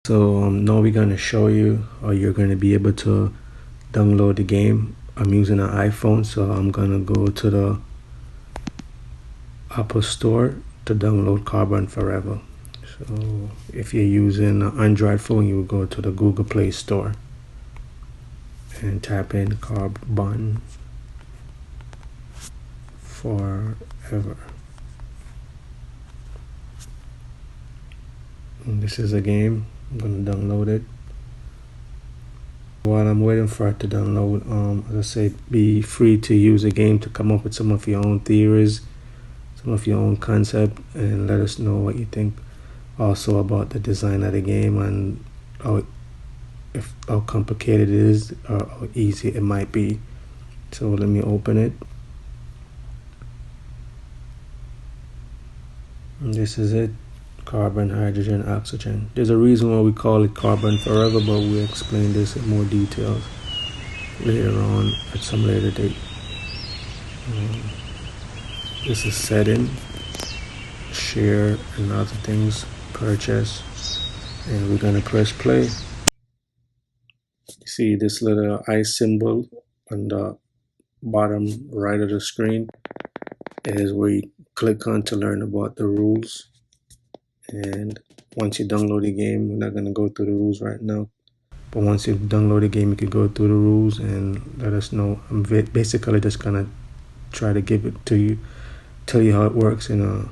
So now we're going to show you how you're going to be able to download the game. I'm using an iPhone, so I'm going to go to the Apple Store to download Carbon Forever. So if you're using an Android phone, you will go to the Google Play Store and type in Carbon Forever. And this is a game. I'm going to download it. While I'm waiting for it to download, as I say, be free to use the game to come up with some of your own theories, some of your own concept, and let us know what you think also about the design of the game and how complicated it is or how easy it might be. So let me open it. And this is it. Carbon, hydrogen, oxygen. There's a reason why we call it Carbon Forever, but we'll explain this in more details later on at some later date. This is setting, share, and other things, purchase, and we're gonna press play. You see this little ice symbol on the bottom right of the screen is where you click on to learn about the rules. And once you download the game, we're not going to go through the rules right now, but once you download the game, you can go through the rules and let us know. I'm basically just going to try to give it to you, tell you how it works in a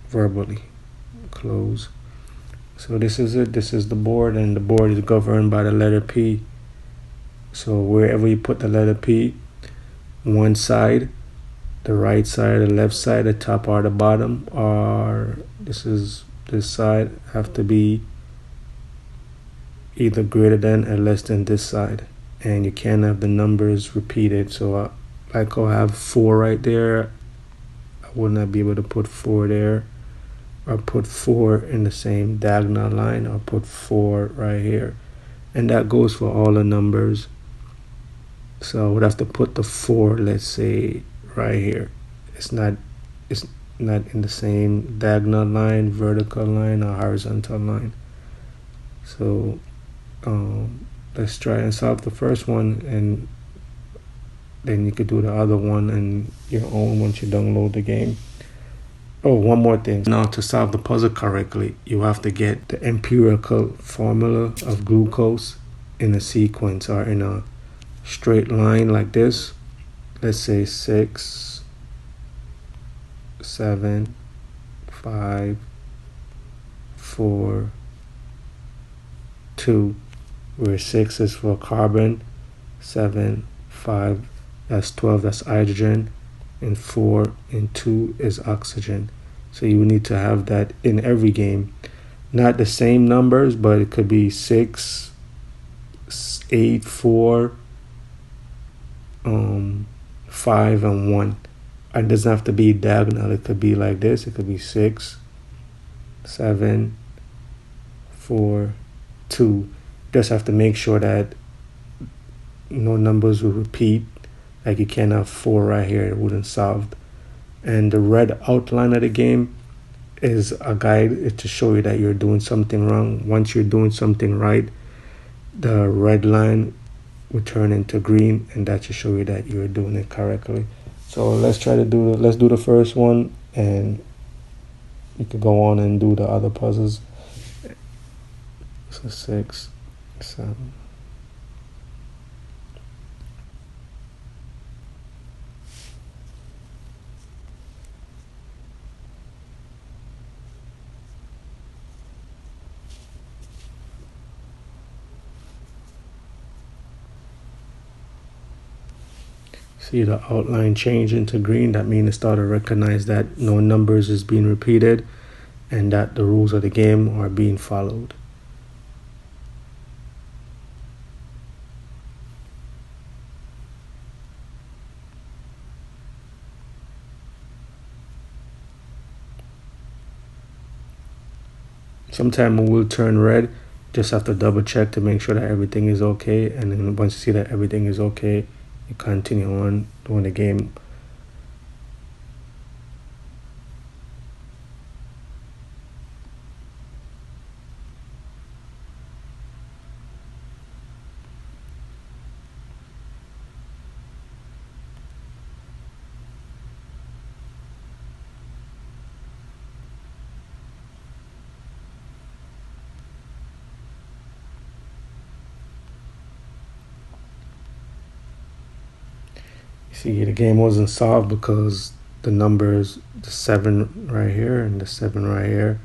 verbally. Close. So this is it. This is the board, and the board is governed by the letter P. So wherever you put the letter P, one side, the right side, the left side, the top or the bottom, or this side have to be either greater than or less than this side, and you can't have the numbers repeated. So like I'll have 4 right there, I would not be able to put 4 there, or put 4 in the same diagonal line, or put 4 right here, and that goes for all the numbers. So I would have to put the 4, let's say, right here. It's not in the same diagonal line, vertical line, or horizontal line. So let's try and solve the first one, and then you could do the other one on your own once you download the game. Oh, one more thing. Now, to solve the puzzle correctly, you have to get the empirical formula of glucose in a sequence or in a straight line like this. Let's say 6, 7, 5, 4, 2, where 6 is for carbon, 7, 5, that's 12, that's hydrogen, and 4 and 2 is oxygen. So you need to have that in every game. Not the same numbers, but it could be 6, 8, 4, 5, and 1. It doesn't have to be diagonal. It could be like this. It could be 6, 7, 4, 2. Just have to make sure that no numbers will repeat. Like you can't have 4 right here. It wouldn't solve. And the red outline of the game is a guide to show you that you're doing something wrong. Once you're doing something right, the red line will turn into green, and that should show you that you're doing it correctly. So let's do the first one, and you can go on and do the other puzzles. So 6, 7. See the outline change into green. That means it started to recognize that no numbers is being repeated and that the rules of the game are being followed. Sometimes it will turn red. Just have to double check to make sure that everything is okay, and then once you see that everything is okay, you continue on doing the game. See, the game wasn't solved because the numbers, the 7 right here and the 7 right here,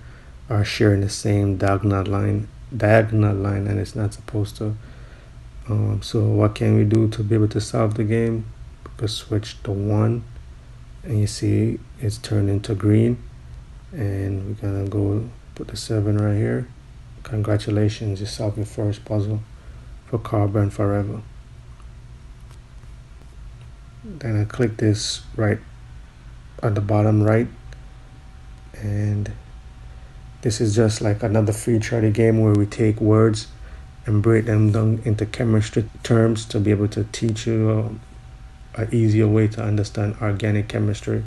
are sharing the same diagonal line, and it's not supposed to. So what can we do to be able to solve the game? We could switch to 1, and you see it's turned into green, and we're gonna go put the 7 right here. Congratulations, you solved your first puzzle for Carbon Forever. Then I click this right at the bottom right, and this is just like another feature of the game where we take words and break them down into chemistry terms to be able to teach you an easier way to understand organic chemistry.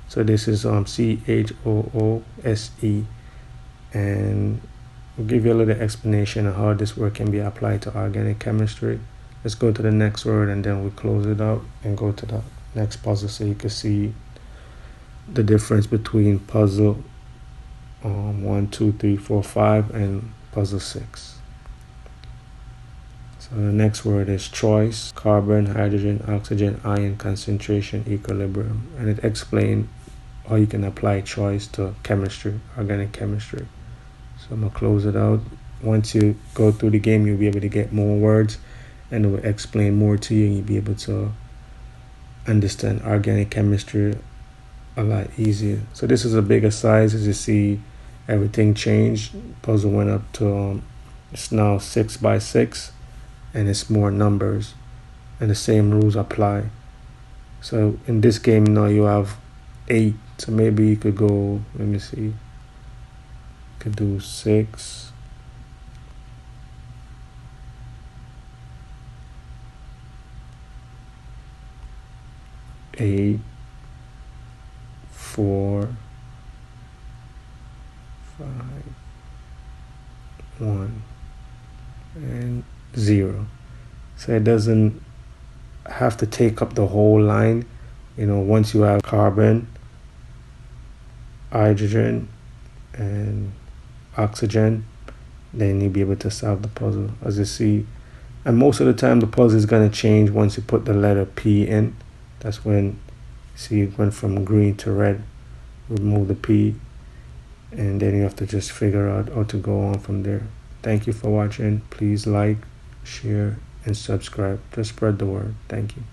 So this is CHOOSE, and we'll give you a little explanation of how this word can be applied to organic chemistry. Let's go to the next word, and then we close it out and go to the next puzzle so you can see the difference between puzzle 1, 2, 3, 4, 5 and puzzle 6. So the next word is choice, carbon, hydrogen, oxygen, ion concentration, equilibrium, and it explains how you can apply choice to chemistry, organic chemistry. So I'm gonna close it out. Once you go through the game, you'll be able to get more words, and it will explain more to you, and you'll be able to understand organic chemistry a lot easier. So this is a bigger size. As you see, everything changed. Puzzle went up to it's now 6 by 6, and it's more numbers, and the same rules apply. So in this game now you have 8, so maybe you could go, let me see, you could do 6, 8, 4, 5, 1, and 0. So it doesn't have to take up the whole line. Once you have carbon, hydrogen, and oxygen, then you'll be able to solve the puzzle, as you see. And most of the time the puzzle is going to change once you put the letter P in. That's when, see, it went from green to red. Remove the P, and then you have to just figure out how to go on from there. Thank you for watching. Please like, share, and subscribe to spread the word. Thank you.